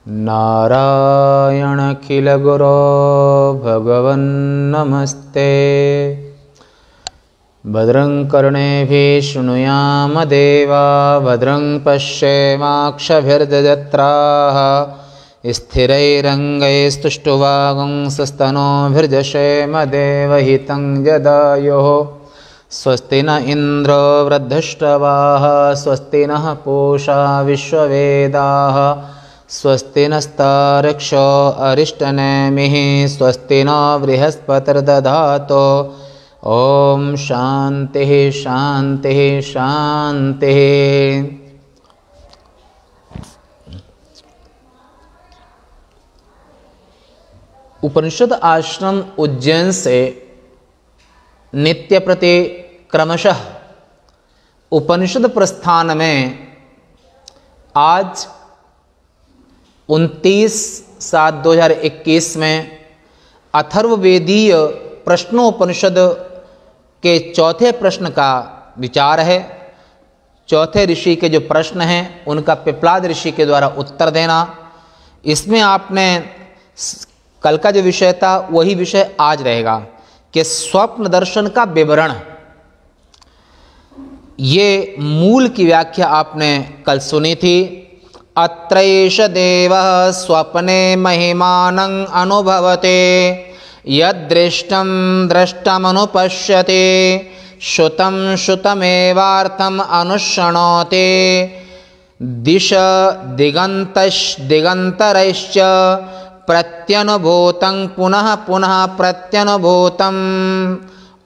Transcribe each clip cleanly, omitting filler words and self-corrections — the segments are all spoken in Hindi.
नारायणखिलगुरो भगवन्नमस्ते। भद्रं कर्णेभिः शृणुयाम देवा, भद्रं पश्येमाक्षभिर्यजत्राः, स्थिरैरङ्गैस्तुष्टुवागुंसस्तनोभिर्यशेम देवहितं यदायुः। स्वस्ति न इन्द्रो वृद्धश्रवाः, स्वस्ति नः पूषा विश्ववेदाः, स्वस्ति नस्तार्क्ष्यो अरिष्टनेमिः, स्वस्ति न बृहस्पतिर्दधातु। ओम शांति शांति शांति। उपनिषद आश्रम उज्जैन से नित्य प्रति क्रमशः उपनिषद प्रस्थान में आज 29/7/2021 में अथर्ववेदीय प्रश्नोपनिषद के चौथे प्रश्न का विचार है। चौथे ऋषि के जो प्रश्न हैं उनका पिप्लाद ऋषि के द्वारा उत्तर देना। इसमें आपने कल का जो विषय था वही विषय आज रहेगा कि स्वप्न दर्शन का विवरण। ये मूल की व्याख्या आपने कल सुनी थी। अत्रैष देवः स्वप्ने महिमानं अनुभवते, यदृष्टं दृष्टमनुपश्यते, श्रुतं श्रुतमेवार्थम् अनुशृणोति, दिश दिगन्तरैश्च प्रत्यनुभूतं पुनः पुनः प्रत्यनुभूतम्।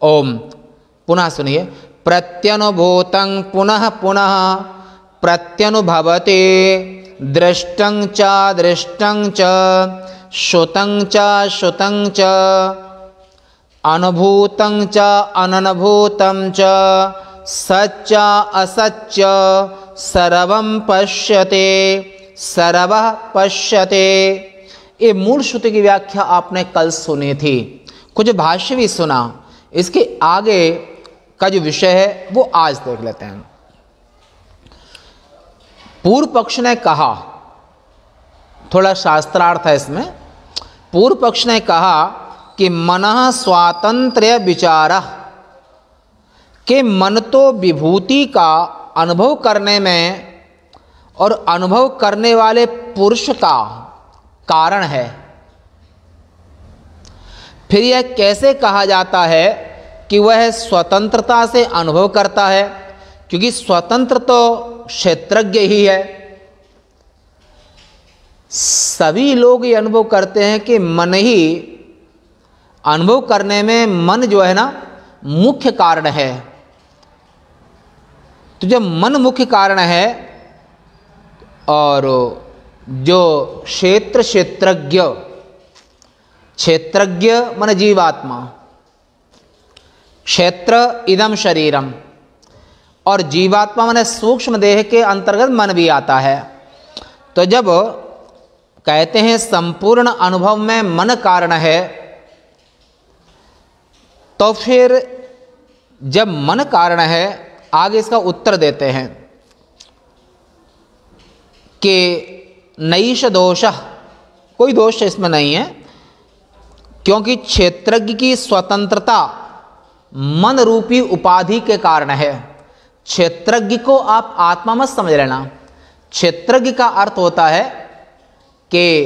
ओम पुनः सुनिए। प्रत्यनुभूतं पुनः पुनः प्रत्यनुभवते, दृष्टं च दृष्टं च, श्रुतं च श्रुतं च, अनुभूतं च अननुभूतं च, सच्च असच्च, सर्वं पश्यते सर्वः पश्यते। ये मूल श्रुति की व्याख्या आपने कल सुनी थी। कुछ भाष्य भी सुना। इसके आगे का जो विषय है वो आज देख लेते हैं। पूर्व पक्ष ने कहा, थोड़ा शास्त्रार्थ है इसमें। पूर्व पक्ष ने कहा कि मनः स्वातंत्र्य विचारः, के मन तो विभूति का अनुभव करने में और अनुभव करने वाले पुरुष का कारण है। फिर यह कैसे कहा जाता है कि वह स्वतंत्रता से अनुभव करता है, क्योंकि स्वतंत्र तो क्षेत्रज्ञ ही है। सभी लोग ये अनुभव करते हैं कि मन ही अनुभव करने में, मन जो है ना मुख्य कारण है। तो जब मन मुख्य कारण है और जो क्षेत्रज्ञ, क्षेत्रज्ञ मन जीवात्मा, क्षेत्र इदम शरीरम, और जीवात्मा माने सूक्ष्म देह के अंतर्गत मन भी आता है। तो जब कहते हैं संपूर्ण अनुभव में मन कारण है, तो फिर जब मन कारण है, आगे इसका उत्तर देते हैं कि नैष दोषः, कोई दोष इसमें नहीं है, क्योंकि क्षेत्रज्ञ की स्वतंत्रता मन रूपी उपाधि के कारण है। क्षेत्रज्ञ को आप आत्मा मत समझ लेना। क्षेत्रज्ञ का अर्थ होता है कि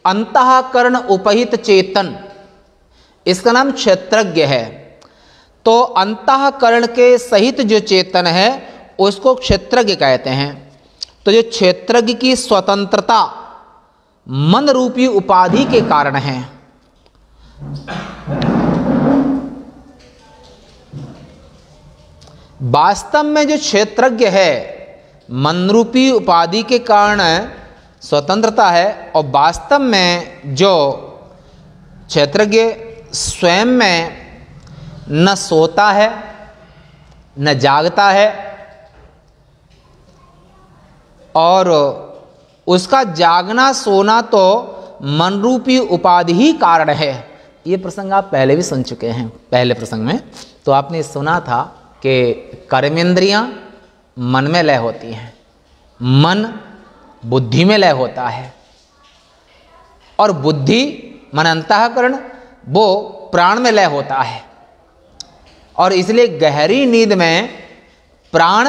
अंतःकरण उपहित चेतन, इसका नाम क्षेत्रज्ञ है। तो अंतःकरण के सहित जो चेतन है उसको क्षेत्रज्ञ कहते हैं। तो जो क्षेत्रज्ञ की स्वतंत्रता मन रूपी उपाधि के कारण है। वास्तव में जो क्षेत्रज्ञ है मन रूपी उपाधि के कारण स्वतंत्रता है, और वास्तव में जो क्षेत्रज्ञ स्वयं में न सोता है न जागता है, और उसका जागना सोना तो मन रूपी उपाधि ही कारण है। ये प्रसंग आप पहले भी सुन चुके हैं। पहले प्रसंग में तो आपने सुना था कि कर्मेंद्रियां मन में लय होती हैं, मन बुद्धि में लय होता है, और बुद्धि मन अंतःकरण वो प्राण में लय होता है। और इसलिए गहरी नींद में प्राण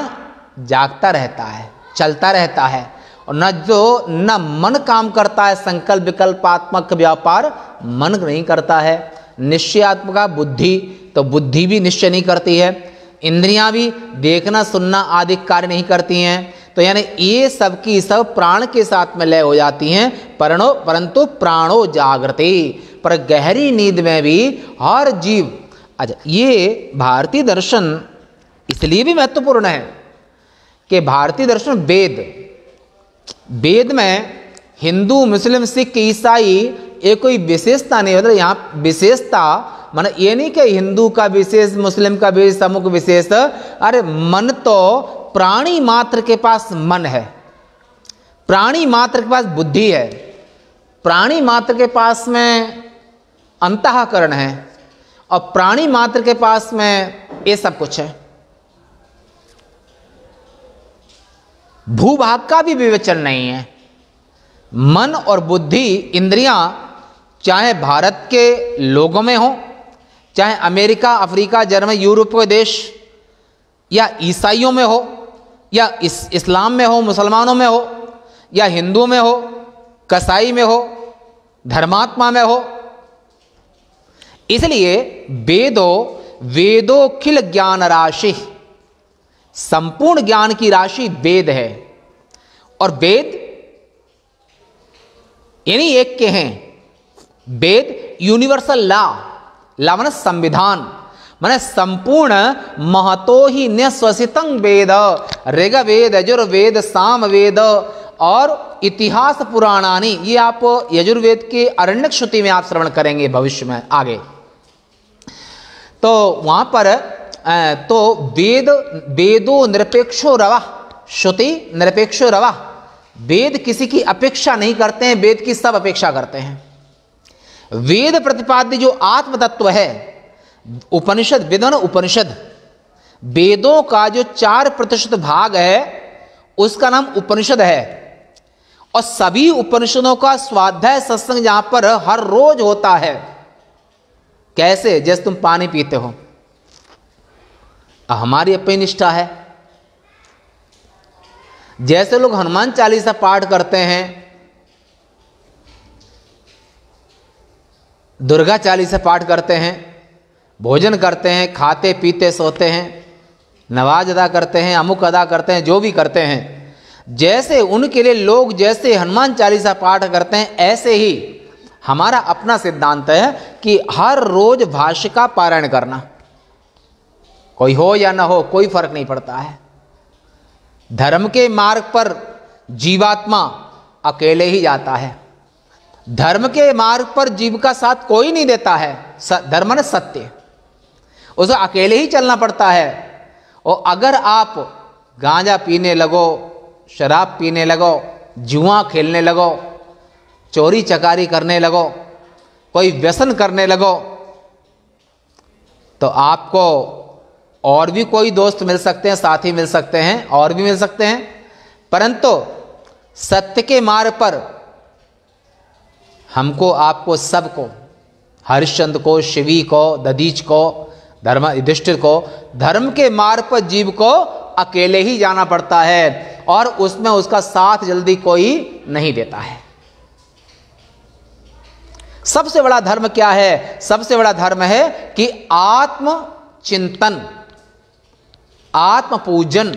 जागता रहता है, चलता रहता है, और न मन काम करता है, संकल्प विकल्पात्मक व्यापार मन नहीं करता है। निश्चयात्मक बुद्धि, तो बुद्धि भी निश्चय नहीं करती है, इंद्रियां भी देखना सुनना आदि कार्य नहीं करती हैं। तो यानी ये सब की सब प्राण के साथ में लय हो जाती हैं, परंतु प्राणो जागृति, पर गहरी नींद में भी हर जीव। अच्छा, ये भारतीय दर्शन इसलिए भी महत्वपूर्ण है कि भारतीय दर्शन वेद में हिंदू मुस्लिम सिख ईसाई ये कोई विशेषता नहीं, मतलब यहाँ विशेषता माने ये नहीं कि हिंदू का विशेष, मुस्लिम का विशेष, अमुक विशेष। अरे मन तो प्राणी मात्र के पास मन है, प्राणी मात्र के पास बुद्धि है, प्राणी मात्र के पास में अंतःकरण है, और प्राणी मात्र के पास में ये सब कुछ है। भूभाग का भी विवेचन नहीं है। मन और बुद्धि इंद्रियां चाहे भारत के लोगों में हो, चाहे अमेरिका, अफ्रीका, जर्मन, यूरोप के देश, या ईसाइयों में हो, या इस्लाम में हो, मुसलमानों में हो, या हिंदुओं में हो, कसाई में हो, धर्मात्मा में हो। इसलिए वेदोखिल ज्ञान राशि, संपूर्ण ज्ञान की राशि वेद है। और वेद यानी एक के हैं, वेद यूनिवर्सल ला माने संविधान, माने संपूर्ण महतो ही न्यश्वसितं वेद, ऋग्वेद, यजुर्वेद, सामवेद और इतिहास पुराणानि। ये आप यजुर्वेद के आरण्यक श्रुति में आप श्रवण करेंगे भविष्य में आगे। तो वहां पर तो वेदो निरपेक्षो रवा, श्रुति निरपेक्षो रवा। वेद किसी की अपेक्षा नहीं करते हैं, वेद की सब अपेक्षा करते हैं। वेद प्रतिपाद्य जो आत्म तत्व है, उपनिषद, वेदों ने उपनिषद, वेदों का जो 4% भाग है उसका नाम उपनिषद है। और सभी उपनिषदों का स्वाध्याय सत्संग जहां पर हर रोज होता है। कैसे? जैसे तुम पानी पीते हो, हमारी अपनी निष्ठा है। जैसे लोग हनुमान चालीसा पाठ करते हैं, दुर्गा चालीसा पाठ करते हैं, भोजन करते हैं, खाते पीते सोते हैं, नमाज अदा करते हैं, अमुक अदा करते हैं, जो भी करते हैं, जैसे उनके लिए लोग जैसे हनुमान चालीसा पाठ करते हैं, ऐसे ही हमारा अपना सिद्धांत है कि हर रोज भाष्य का पारायण करना, कोई हो या ना हो कोई फर्क नहीं पड़ता है। धर्म के मार्ग पर जीवात्मा अकेले ही जाता है, धर्म के मार्ग पर जीव का साथ कोई नहीं देता है। धर्म ने सत्य, उसे अकेले ही चलना पड़ता है। और अगर आप गांजा पीने लगो, शराब पीने लगो, जुआ खेलने लगो, चोरी चकारी करने लगो, कोई व्यसन करने लगो, तो आपको और भी कोई दोस्त मिल सकते हैं, साथी मिल सकते हैं, और भी मिल सकते हैं, परंतु सत्य के मार्ग पर हमको, आपको, सबको, हरिश्चंद्र को, शिवी को, दधीच को, धर्म युधिष्ठिर को, धर्म के मार्ग पर जीव को अकेले ही जाना पड़ता है, और उसमें उसका साथ जल्दी कोई नहीं देता है। सबसे बड़ा धर्म क्या है? सबसे बड़ा धर्म है कि आत्म चिंतन, आत्म पूजन,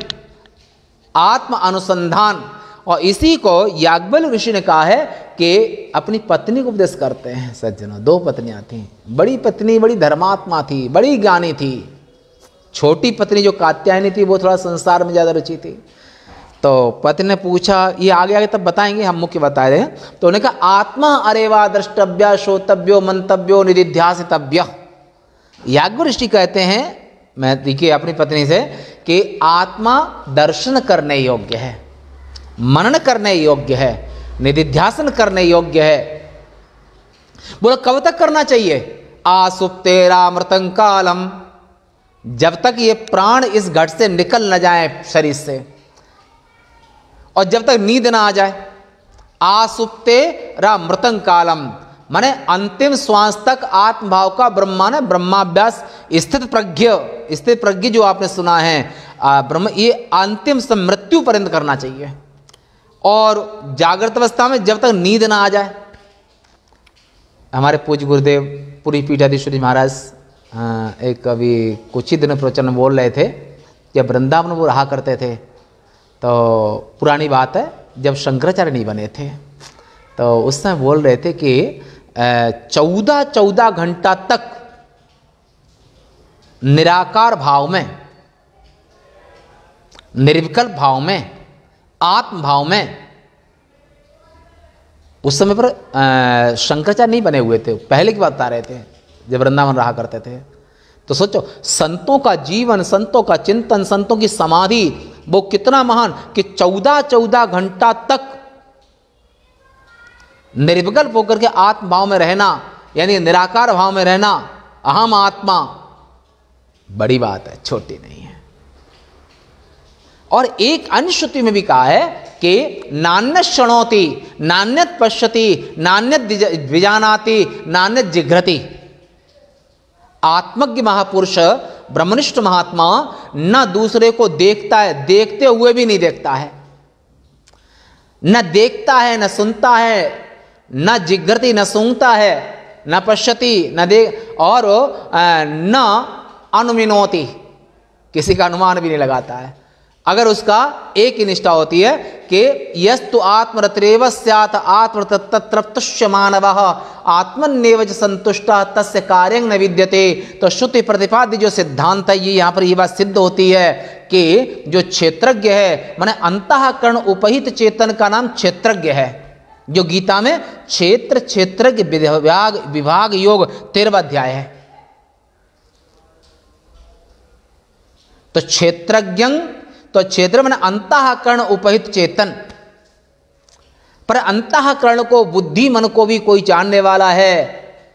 आत्म अनुसंधान। और इसी को याज्ञवल्क्य ऋषि ने कहा है कि अपनी पत्नी को उपदेश करते हैं। सज्जनों, 2 पत्नियां थीं। बड़ी पत्नी बड़ी धर्मात्मा थी, बड़ी ज्ञानी थी। छोटी पत्नी जो कात्यायनी थी वो थोड़ा संसार में ज़्यादा रुचि थी। तो पति ने पूछा, ये आगे आगे तब बताएंगे, हम मुख्य बता रहे हैं। तो उन्होंने कहा आत्मा अरेवा द्रष्टव्य श्रोतव्यो मंतव्यो निधिध्यासितव्य। याज्ञवल्क्य ऋषि कहते हैं, मैं देखिए अपनी पत्नी से, कि आत्मा दर्शन करने योग्य है, मनन करने योग्य है, निधिध्यासन करने योग्य है। बोलो कब तक करना चाहिए? आसुप्तेरामृतं कालम, जब तक ये प्राण इस घट से निकल न जाए शरीर से, और जब तक नींद ना आ जाए। आसुप्ते रा मृतं कालम, माने अंतिम श्वास तक आत्मभाव का ब्रह्मा ने ब्रह्माभ्यास, स्थित प्रज्ञ जो आपने सुना है ब्रह्म, ये अंतिम से मृत्यु पर्यंत करना चाहिए। और जागृत अवस्था में जब तक नींद ना आ जाए, हमारे पूज्य गुरुदेव पूरी पीठाधीश्वरी महाराज एक अभी कुछ ही दिनों प्रवचन में बोल रहे थे, जब वृंदावन वो रहा करते थे, तो पुरानी बात है जब शंकराचार्य नहीं बने थे, तो उस समय बोल रहे थे कि 14 घंटा तक निराकार भाव में, निर्विकल्प भाव में, आत्म भाव में, उस समय पर शंकराचार्य नहीं बने हुए थे, पहले की बात बता रहे थे जब वृंदावन रहा करते थे। तो सोचो संतों का जीवन, संतों का चिंतन, संतों की समाधि वो कितना महान कि 14 घंटा तक निर्विकल्प होकर के आत्म भाव में रहना, यानी निराकार भाव में रहना, अहम आत्मा, बड़ी बात है, छोटी नहीं है। और एक अन्य श्रुति में भी कहा है कि नान्यत शृणोति, नान्यत पश्यति, नान्यत विजानाति, नान्यत जिघ्रति। आत्मज्ञ महापुरुष, ब्रह्मनिष्ठ महात्मा न दूसरे को देखता है, देखते हुए भी नहीं देखता है, न देखता है, न सुनता है, न जिघ्रति, न सूंघता है, न पश्यति, न देख, और न अनुमिनोति, किसी का अनुमान भी नहीं लगाता है। अगर उसका एक ही निष्ठा होती है कि यस्तु आत्मरतिरेव स्यात् आत्मतृप्तस्य मानवः आत्मन्येव च संतुष्टः तस्य कार्यं न विद्यते। तो श्रुति प्रतिपाद्य जो सिद्धांत है, ये यहाँ पर ये बात सिद्ध होती है कि जो क्षेत्रज्ञ है, माने अंतःकरण उपहित चेतन का नाम क्षेत्रज्ञ है, जो गीता में क्षेत्रज्ञ विभाग योग 13वां अध्याय है। तो क्षेत्रज्ञं, तो क्षेत्र में अंतःकरण उपहित चेतन, पर अंतःकरण को, बुद्धि मन को भी कोई जानने वाला है,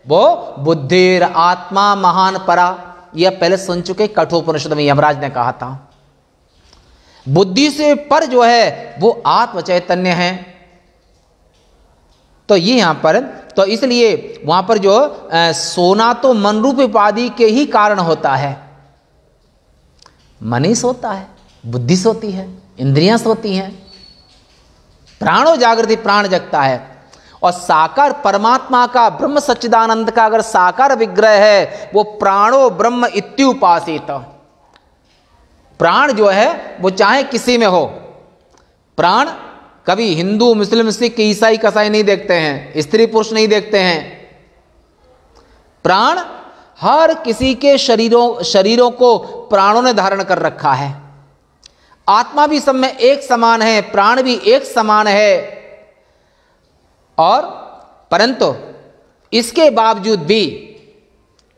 वो बुद्धिर आत्मा महान परा। यह पहले सुन चुके कठोपनिषद में यमराज ने कहा था। बुद्धि से पर जो है वो आत्म चैतन्य है। तो ये यहां पर, तो इसलिए वहां पर जो सोना तो मन रूप उपाधि के ही कारण होता है, मन ही सोता है, बुद्धि सोती है, इंद्रियां सोती हैं, प्राणो जागृति, प्राण जगता है। और साकार परमात्मा का, ब्रह्म सच्चिदानंद का अगर साकार विग्रह है, वो प्राणो ब्रह्म इत्युपासित। प्राण जो है वो चाहे किसी में हो, प्राण कभी हिंदू, मुस्लिम, सिख, ईसाई, कसाई नहीं देखते हैं, स्त्री पुरुष नहीं देखते हैं। प्राण हर किसी के शरीरों को प्राणों ने धारण कर रखा है। आत्मा भी सब में एक समान है, प्राण भी एक समान है। और परंतु इसके बावजूद भी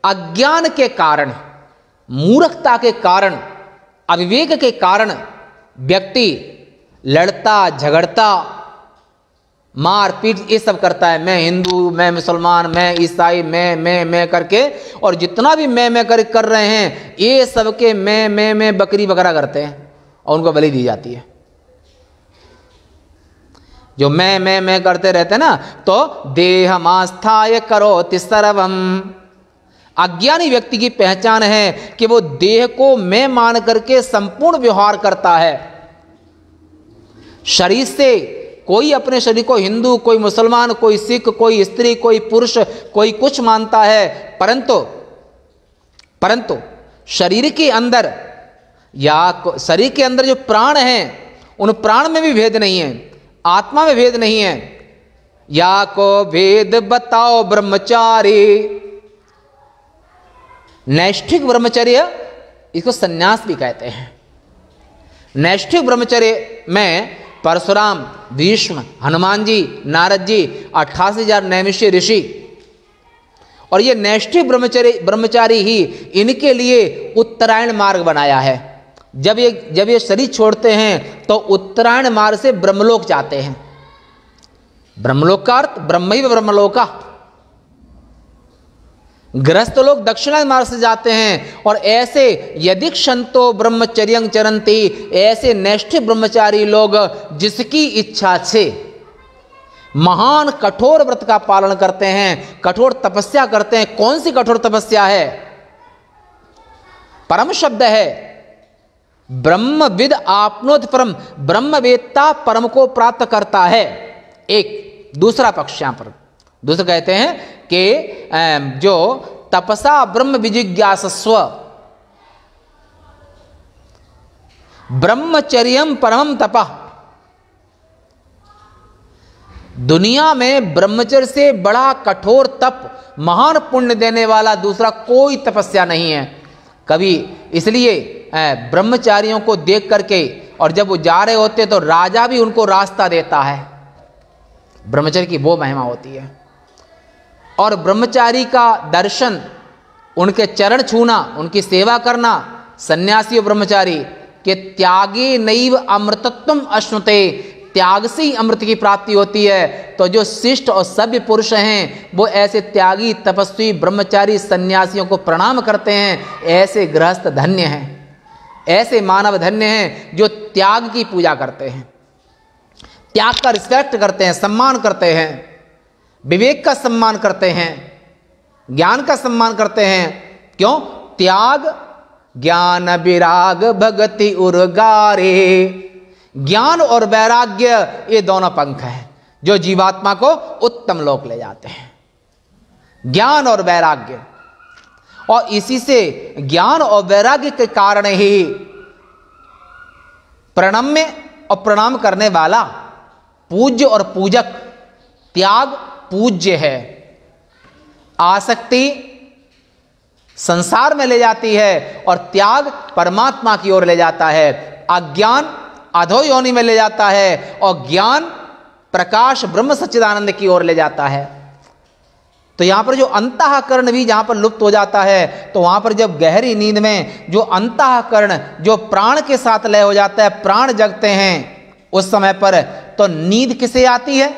अज्ञान के कारण, मूर्खता के कारण, अविवेक के कारण व्यक्ति लड़ता, झगड़ता, मारपीट ये सब करता है। मैं हिंदू, मैं मुसलमान, मैं ईसाई, मैं करके, और जितना भी मैं कर रहे हैं, ये सबके मैं बकरी वगैरह करते हैं और उनको बलि दी जाती है। जो मैं करते रहते ना, तो देहमास्थाय करोति सर्वम। अज्ञानी व्यक्ति की पहचान है कि वो देह को मैं मान करके संपूर्ण व्यवहार करता है। शरीर से कोई अपने शरीर को हिंदू, कोई मुसलमान, कोई सिख, कोई स्त्री, कोई पुरुष, कोई कुछ मानता है, परंतु शरीर के अंदर, या शरीर के अंदर जो प्राण हैं, उन प्राण में भी भेद नहीं है, आत्मा में भेद नहीं है। या को भेद बताओ ब्रह्मचारी। नैष्ठिक ब्रह्मचर्य, इसको सन्यास भी कहते हैं। नैष्ठिक ब्रह्मचर्य में परशुराम, भीष्म, हनुमान जी, नारद जी, 88,000 नैमिषीय ऋषि, और ये नैष्ठिक ब्रह्मचारी ही इनके लिए उत्तरायण मार्ग बनाया है। जब ये शरीर छोड़ते हैं तो उत्तरायण मार्ग से ब्रह्मलोक जाते हैं। ब्रह्मलोक का अर्थ ब्रह्मैव ब्रह्मलोका। गृहस्थ लोग दक्षिणायन मार्ग से जाते हैं। और ऐसे यदि क्षंतो ब्रह्मचर्यं चरन्ति, ऐसे नैष्ठिक ब्रह्मचारी लोग जिसकी इच्छा से महान कठोर व्रत का पालन करते हैं, कठोर तपस्या करते हैं। कौन सी कठोर तपस्या है? परम शब्द है, ब्रह्मविद आपनोति परम, ब्रह्मवेत्ता परम को प्राप्त करता है। एक दूसरा पक्ष यहां पर दूसरा कहते हैं कि जो तपसा ब्रह्म विजिज्ञासस्व, ब्रह्मचर्यम परमम तपः। दुनिया में ब्रह्मचर्य से बड़ा कठोर तप, महान पुण्य देने वाला दूसरा कोई तपस्या नहीं है कभी। इसलिए ब्रह्मचारियों को देख करके, और जब वो जा रहे होते तो राजा भी उनको रास्ता देता है। ब्रह्मचर्य की वो महिमा होती है। और ब्रह्मचारी का दर्शन, उनके चरण छूना, उनकी सेवा करना, सन्यासी और ब्रह्मचारी के त्यागे नैव अमृतत्वम अश्नुते, त्याग से ही अमृत की प्राप्ति होती है। तो जो शिष्ट और सभ्य पुरुष हैं वो ऐसे त्यागी, तपस्वी, ब्रह्मचारी सन्यासियों को प्रणाम करते हैं। ऐसे गृहस्थ धन्य हैं, ऐसे मानव धन्य हैं जो त्याग की पूजा करते हैं, त्याग का रिस्पेक्ट करते हैं, सम्मान करते हैं, विवेक का सम्मान करते हैं, ज्ञान का सम्मान करते हैं। क्यों? त्याग ज्ञान विराग भगति उर्गारे। ज्ञान और वैराग्य ये दोनों पंख हैं जो जीवात्मा को उत्तम लोक ले जाते हैं। ज्ञान और वैराग्य, और इसी से ज्ञान और वैराग्य के कारण ही प्रणम्य और प्रणाम करने वाला, पूज्य और पूजक, त्याग पूज्य है। आसक्ति संसार में ले जाती है और त्याग परमात्मा की ओर ले जाता है। अज्ञान अधो योनि में ले जाता है और ज्ञान प्रकाश ब्रह्म सच्चिदानंद की ओर ले जाता है। तो यहां पर जो अंतःकरण भी जहां पर लुप्त हो जाता है, तो वहां पर जब गहरी नींद में जो अंतःकरण, जो प्राण के साथ लय हो जाता है, प्राण जगते हैं उस समय पर, तो नींद किसे आती है?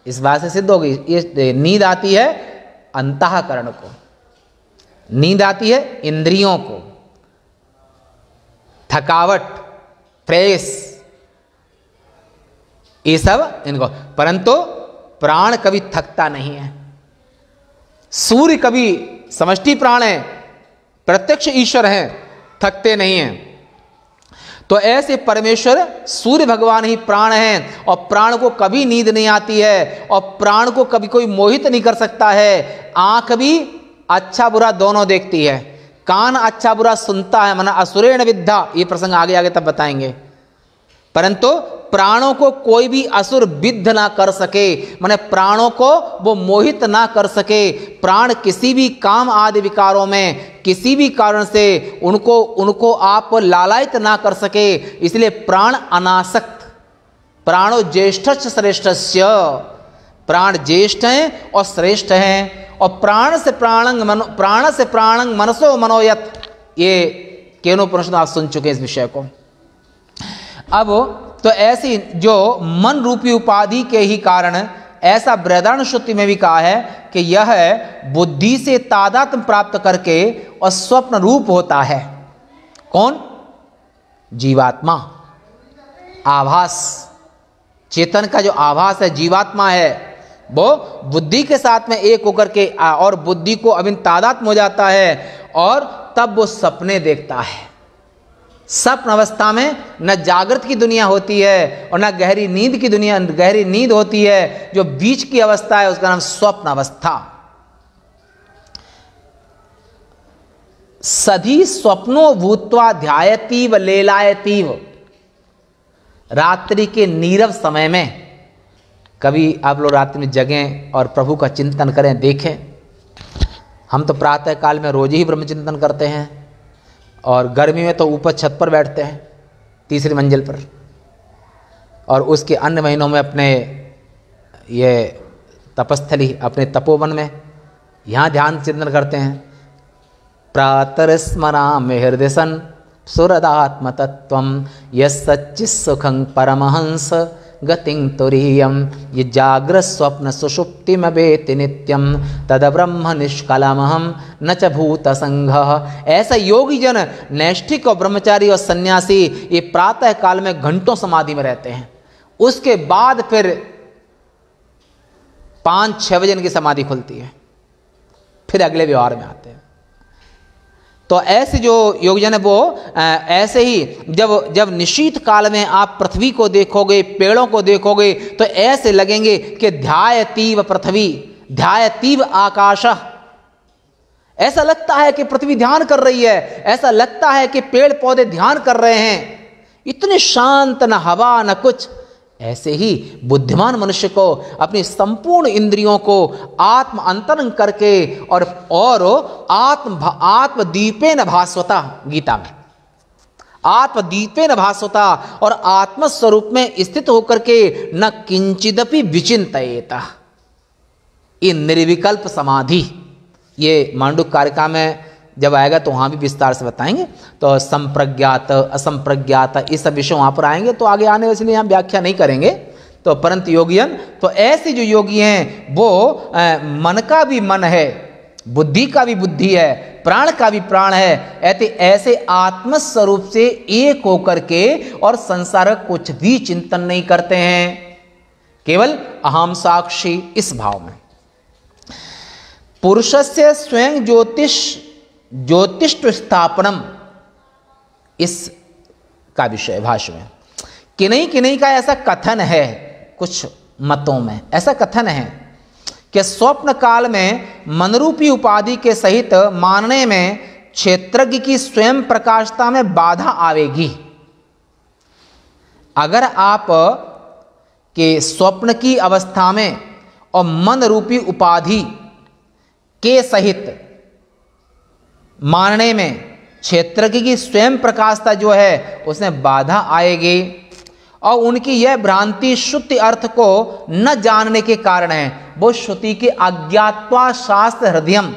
इस बात से सिद्ध होगी, ये नींद आती है अंतःकरण को, नींद आती है इंद्रियों को, थकावट, फ्रेश, ये सब इनको। परंतु प्राण कभी थकता नहीं है। सूर्य कभी समष्टि प्राण है, प्रत्यक्ष ईश्वर हैं, थकते नहीं हैं। तो ऐसे परमेश्वर सूर्य भगवान ही प्राण हैं और प्राण को कभी नींद नहीं आती है और प्राण को कभी कोई मोहित नहीं कर सकता है। आंख भी अच्छा बुरा दोनों देखती है, कान अच्छा बुरा सुनता है, माना असुरेण विद्धा, ये प्रसंग आगे आगे तब बताएंगे। परंतु प्राणों को कोई भी असुर विद्ध ना कर सके, माने प्राणों को वो मोहित ना कर सके। प्राण किसी भी काम आदि विकारों में किसी भी कारण से उनको आप लालायित ना कर सके, इसलिए प्राण अनासक्त। प्राणो ज्येष्ठस्य श्रेष्ठस्य, प्राण ज्येष्ठ हैं और श्रेष्ठ हैं। और प्राण से प्राणंग मनसो मनोयत, ये केनोपनिषद आप सुन चुके इस विषय को। अब तो ऐसी जो मन रूपी उपाधि के ही कारण, ऐसा बृहदारण्यक में भी कहा है कि यह बुद्धि से तादात्म्य प्राप्त करके और स्वप्न रूप होता है। कौन? जीवात्मा। आभास, चेतन का जो आभास है, जीवात्मा है, वो बुद्धि के साथ में एक होकर के और बुद्धि को अभिन्न तादात्म्य हो जाता है और तब वो सपने देखता है। स्वप्न अवस्था में न जागृत की दुनिया होती है और न गहरी नींद की दुनिया, गहरी नींद होती है। जो बीच की अवस्था है उसका नाम स्वप्न अवस्था। सधी स्वप्नो भूत्वा ध्यायतीव लेलायतीव, रात्रि के नीरव समय में कभी आप लोग रात्रि में जगें और प्रभु का चिंतन करें, देखें। हम तो प्रातः काल में रोज ही ब्रह्म चिंतन करते हैं और गर्मी में तो ऊपर छत पर बैठते हैं, तीसरी मंजिल पर, और उसके अन्य महीनों में अपने ये तपस्थली, अपने तपोवन में यहाँ ध्यान चिंतन करते हैं। प्रातर्स्मरामि हृदय सन् सुरदात्म तत्वम यच्चित् सुखं परमहंस गतिं तुरीयम, ये जागृत स्वप्न सुषुप्ति में वेति नित्यम तद ब्रह्म निष्कलमहम न च भूत संघ। ऐसा योगी जन, नैष्ठिक और ब्रह्मचारी और सन्यासी ये प्रातः काल में घंटों समाधि में रहते हैं। उसके बाद फिर 5-6 बजे इनकी समाधि खुलती है, फिर अगले व्यवहार में आते हैं। तो ऐसे जो योगजन है वो ऐसे ही जब निशीत काल में आप पृथ्वी को देखोगे, पेड़ों को देखोगे, तो ऐसे लगेंगे कि ध्यायतीव पृथ्वी ध्यायतीव आकाश। ऐसा लगता है कि पृथ्वी ध्यान कर रही है, ऐसा लगता है कि पेड़ पौधे ध्यान कर रहे हैं, इतने शांत, न हवा न कुछ। ऐसे ही बुद्धिमान मनुष्य को अपनी संपूर्ण इंद्रियों को आत्म अंतरंग करके और आत्मदीपेन भास्वता, गीता में आत्मदीपेन भास्वता, और आत्म स्वरूप में स्थित होकर के न किंचिदपि विचिंतयेता, ये निर्विकल्प समाधि। ये मांडुक्य कारिका में जब आएगा तो वहाँ भी विस्तार से बताएंगे। तो संप्रज्ञात असंप्रज्ञात ये सब विषय वहाँ पर आएंगे, तो आगे आने इसलिए हम व्याख्या नहीं करेंगे। तो परंतु योगियन, तो ऐसे जो योगी हैं वो मन का भी मन है, बुद्धि का भी बुद्धि है, प्राण का भी प्राण है, ऐसे आत्मस्वरूप से एक होकर के और संसार का कुछ भी चिंतन नहीं करते हैं, केवल अहम साक्षी इस भाव में। पुरुषस्य स्वयं ज्योतिष्ठ स्थापनम, इस का विषय भाष्य में किन्हीं का ऐसा कथन है, कुछ मतों में ऐसा कथन है कि स्वप्न काल में मनरूपी उपाधि के सहित मानने में क्षेत्रज्ञ की स्वयं प्रकाशता में बाधा आवेगी। अगर आप के स्वप्न की अवस्था में और मन रूपी उपाधि के सहित मानने में क्षेत्रज्ञ की स्वयं प्रकाशता जो है उसमें बाधा आएगी, और उनकी यह भ्रांति श्रुति अर्थ को न जानने के कारण है। वो श्रुति के अज्ञात्वा शास्त्र हृदयम,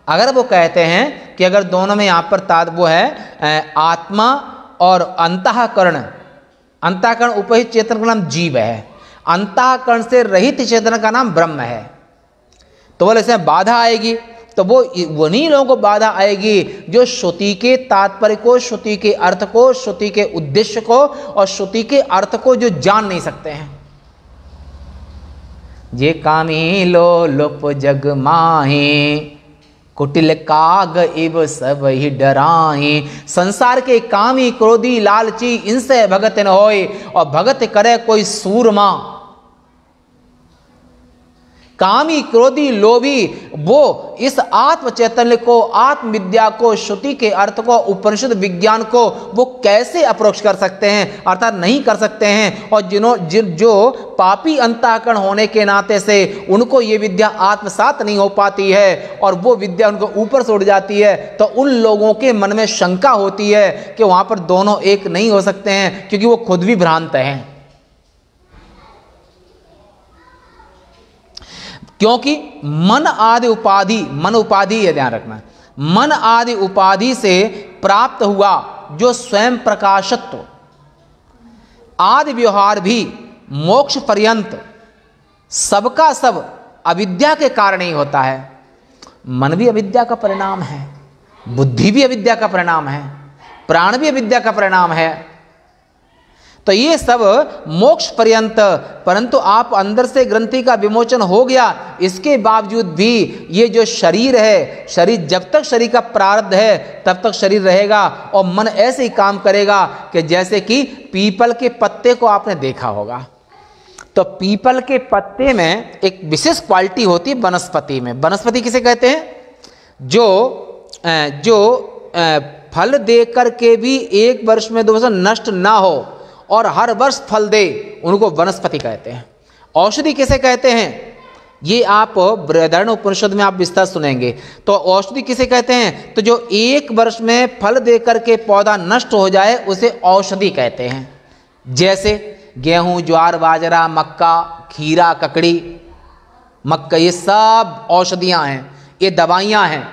अगर वो कहते हैं कि अगर दोनों में यहाँ पर वो है आत्मा और अंतःकरण, अंतःकरण उपहित चेतन का नाम जीव है, अंतःकरण से रहित चेतन का नाम ब्रह्म है, तो बोले इसमें बाधा आएगी। तो वो उन्हीं लोगों को बाधा आएगी जो श्रुति के तात्पर्य को, श्रुति के अर्थ को, श्रुति के उद्देश्य को और श्रुति के अर्थ को जो जान नहीं सकते हैं। जे कामी लो लुप जग माहे, कुटिल काग इव सब ही डराए। संसार के कामी क्रोधी लालची इनसे भगत न होए, और भगत करे कोई सूरमा। कामी क्रोधी लोभी वो इस आत्म चैतन्य को, आत्म विद्या को, श्रुति के अर्थ को, उपनिषद विज्ञान को वो कैसे अप्रोच कर सकते हैं, अर्थात नहीं कर सकते हैं। और जो पापी अंतःकरण होने के नाते से उनको ये विद्या आत्मसात नहीं हो पाती है और वो विद्या उनको ऊपर से उड़ जाती है, तो उन लोगों के मन में शंका होती है कि वहां पर दोनों एक नहीं हो सकते हैं, क्योंकि वो खुद भी भ्रांत हैं। क्योंकि मन आदि उपाधि, मन उपाधि ये ध्यान रखना, मन आदि उपाधि से प्राप्त हुआ जो स्वयं प्रकाशत्व आदि व्यवहार भी मोक्ष पर्यंत सबका सब अविद्या के कारण ही होता है। मन भी अविद्या का परिणाम है, बुद्धि भी अविद्या का परिणाम है, प्राण भी अविद्या का परिणाम है। तो ये सब मोक्ष पर्यंत, परंतु आप अंदर से ग्रंथि का विमोचन हो गया, इसके बावजूद भी ये जो शरीर है, शरीर जब तक शरीर का प्रारब्ध है तब तक शरीर रहेगा, और मन ऐसे ही काम करेगा कि जैसे कि पीपल के पत्ते को आपने देखा होगा। तो पीपल के पत्ते में एक विशेष क्वालिटी होती है वनस्पति में। वनस्पति किसे कहते हैं? जो फल दे करके भी एक वर्ष में 2 वर्ष नष्ट ना हो और हर वर्ष फल दे, उनको वनस्पति कहते हैं। औषधि किसे कहते हैं? ये आप बृहदारण्यक उपनिषद में आप विस्तार सुनेंगे। तो औषधि किसे कहते हैं? तो जो एक वर्ष में फल दे करके पौधा नष्ट हो जाए उसे औषधि कहते हैं। जैसे गेहूं, ज्वार, बाजरा, मक्का, खीरा, ककड़ी, मक्का, ये सब औषधियां हैं, ये दवाइयां हैं।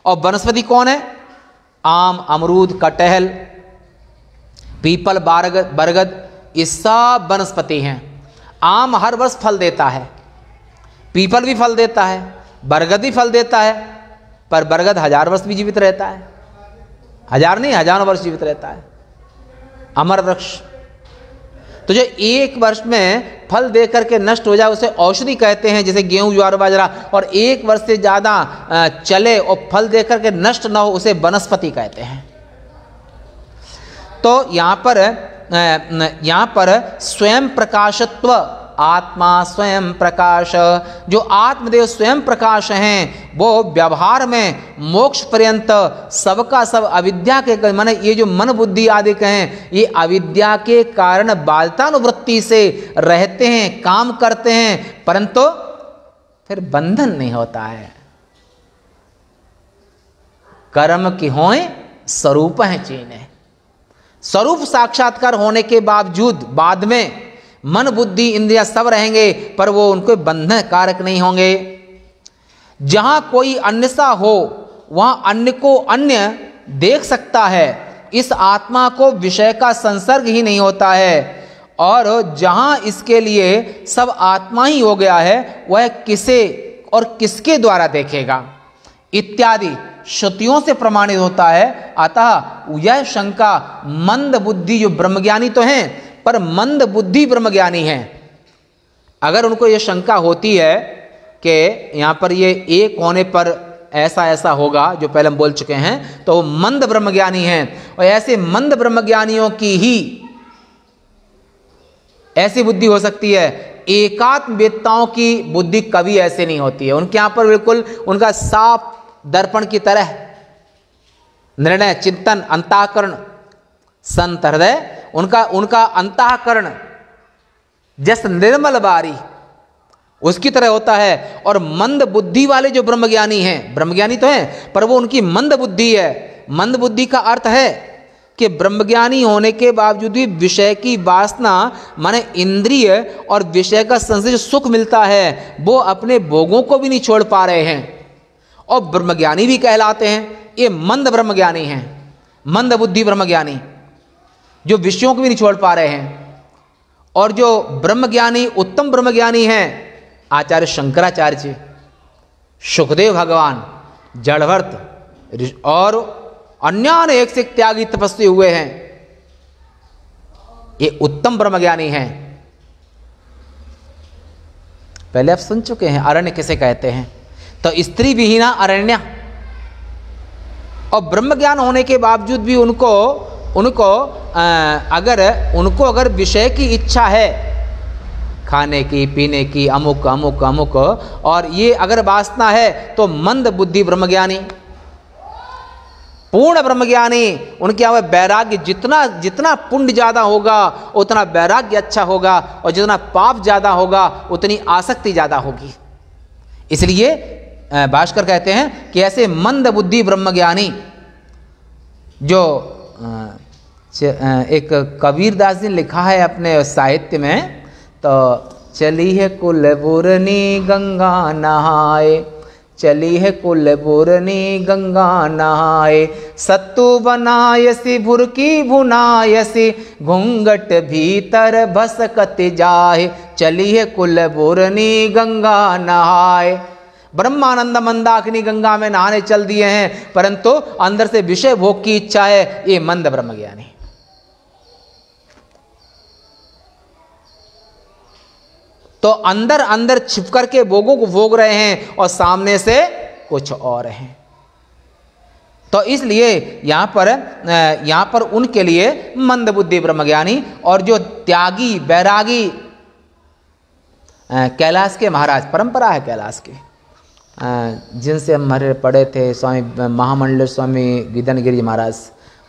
और वनस्पति कौन है? आम, अमरूद, कटहल, पीपल, बरगद, ये सब वनस्पति हैं। आम हर वर्ष फल देता है, पीपल भी फल देता है, बरगद भी फल देता है, पर बरगद 1000 वर्ष भी जीवित रहता है, 1000 नहीं, हजारों वर्ष जीवित रहता है, अमर वृक्ष। तो जो एक वर्ष में फल दे करके नष्ट हो जाए उसे औषधि कहते हैं, जैसे गेहूं ज्वार बाजरा। और एक वर्ष से ज़्यादा चले और फल दे करके नष्ट ना हो उसे वनस्पति कहते हैं। तो यहाँ पर स्वयं प्रकाशत्व, आत्मा स्वयं प्रकाश, जो आत्मदेव स्वयं प्रकाश हैं वो व्यवहार में मोक्ष पर्यंत सबका सब अविद्या के माने ये जो मन बुद्धि आदि कहें ये अविद्या के कारण बाध्यतानुवृत्ति से रहते हैं, काम करते हैं, परंतु फिर बंधन नहीं होता है। कर्म की होए स्वरूप है चीने, स्वरूप साक्षात्कार होने के बावजूद बाद में मन बुद्धि इंद्रिया सब रहेंगे पर वो उनको बंधन कारक नहीं होंगे। जहां कोई अन्य सा हो वहां अन्य को अन्य देख सकता है, इस आत्मा को विषय का संसर्ग ही नहीं होता है। और जहां इसके लिए सब आत्मा ही हो गया है वह किसे और किसके द्वारा देखेगा इत्यादि श्रुतियों से प्रमाणित होता है। अतः यह शंका मंद बुद्धि जो ब्रह्मज्ञानी तो हैं पर मंद बुद्धि ब्रह्मज्ञानी हैं, अगर उनको यह शंका होती है कि यहाँ पर ये एक होने पर ऐसा ऐसा होगा जो पहले हम बोल चुके हैं, तो वो मंद ब्रह्मज्ञानी हैं। और ऐसे मंद ब्रह्मज्ञानियों की ही ऐसी बुद्धि हो सकती है, एकात्म वेत्ताओं की बुद्धि कभी ऐसे नहीं होती है। उनके यहाँ पर बिल्कुल उनका साफ दर्पण की तरह निर्णय चिंतन अंतःकरण संत हृदय, उनका अंतःकरण जैसे निर्मल बारी उसकी तरह होता है। और मंद बुद्धि वाले जो ब्रह्मज्ञानी हैं, ब्रह्मज्ञानी तो हैं पर वो उनकी मंद बुद्धि है। मंद बुद्धि का अर्थ है कि ब्रह्मज्ञानी होने के बावजूद भी विषय की वासना माने इंद्रिय और विषय का संसर्ग सुख मिलता है वो अपने भोगों को भी नहीं छोड़ पा रहे हैं और ब्रह्मज्ञानी भी कहलाते हैं। ये मंद ब्रह्मज्ञानी हैं, मंद बुद्धि ब्रह्मज्ञानी जो विषयों को भी नहीं छोड़ पा रहे हैं। और जो ब्रह्मज्ञानी उत्तम ब्रह्मज्ञानी हैं आचार्य शंकराचार्य जी, सुखदेव भगवान, जड़भर्त और अन्य एक से त्यागी तपस्वी हुए हैं, ये उत्तम ब्रह्मज्ञानी हैं। पहले आप सुन चुके हैं अरण्य किसे कहते हैं, तो स्त्री विहीना अरण्य। और ब्रह्मज्ञान होने के बावजूद भी उनको अगर विषय की इच्छा है खाने की पीने की अमुक अमुक अमुक और ये अगर वासना है तो मंद बुद्धि ब्रह्मज्ञानी। पूर्ण ब्रह्मज्ञानी उनके यहाँ वैराग्य जितना पुण्य ज़्यादा होगा उतना वैराग्य अच्छा होगा और जितना पाप ज़्यादा होगा उतनी आसक्ति ज़्यादा होगी। इसलिए भास्कर कहते हैं कि ऐसे मंद बुद्धि ब्रह्मज्ञानी जो एक कबीरदास जी ने लिखा है अपने साहित्य में, तो चली है कुलबुरनी गंगा नहाए, चली है कुलबुरनी गंगा नहाए, सत्तू बनायसी भुरकी भुनायसी, घूंघट भीतर भसकत जाए, चली है कुलबुरनी गंगा नहाए। ब्रह्मानंद मंदाकिनी गंगा में नहाने चल दिए हैं परंतु अंदर से विषय भोग की इच्छा है, ये मंद ब्रह्मज्ञानी। तो अंदर अंदर छिप करके भोगों को भोग रहे हैं और सामने से कुछ और हैं। तो इसलिए यहां पर उनके लिए मंद बुद्धि ब्रह्मज्ञानी। और जो त्यागी बैरागी कैलाश के महाराज, परंपरा है कैलाश की, जिनसे हम हमारे पढ़े थे स्वामी महामंडल स्वामी गिदनगिरी महाराज,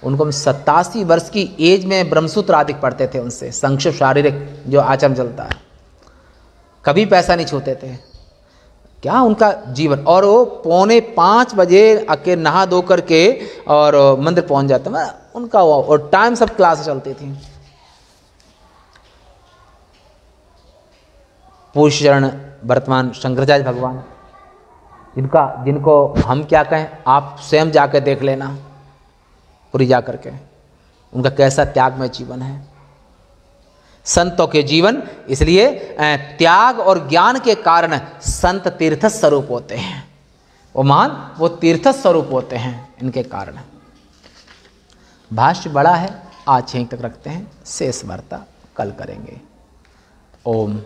उनको हम 87 वर्ष की एज में ब्रह्मसूत्र आदि पढ़ते थे उनसे, संक्षिप्त शारीरिक जो आचरण चलता है, कभी पैसा नहीं छूते थे। क्या उनका जीवन। और वो 4:45 बजे आके नहा धो करके और मंदिर पहुंच जाते हैं उनका। और टाइम सब क्लास चलती थी। पूज्य चरण वर्तमान शंकराचार्य भगवान, जिनको हम क्या कहें, आप स्वयं जाकर देख लेना पूरी जा करके, उनका कैसा त्यागमय जीवन है। संतों के जीवन इसलिए त्याग और ज्ञान के कारण संत तीर्थ स्वरूप होते हैं, वो तीर्थ स्वरूप होते हैं इनके कारण। भाष्य बड़ा है, आज यहीं तक रखते हैं, शेष वार्ता कल करेंगे। ओम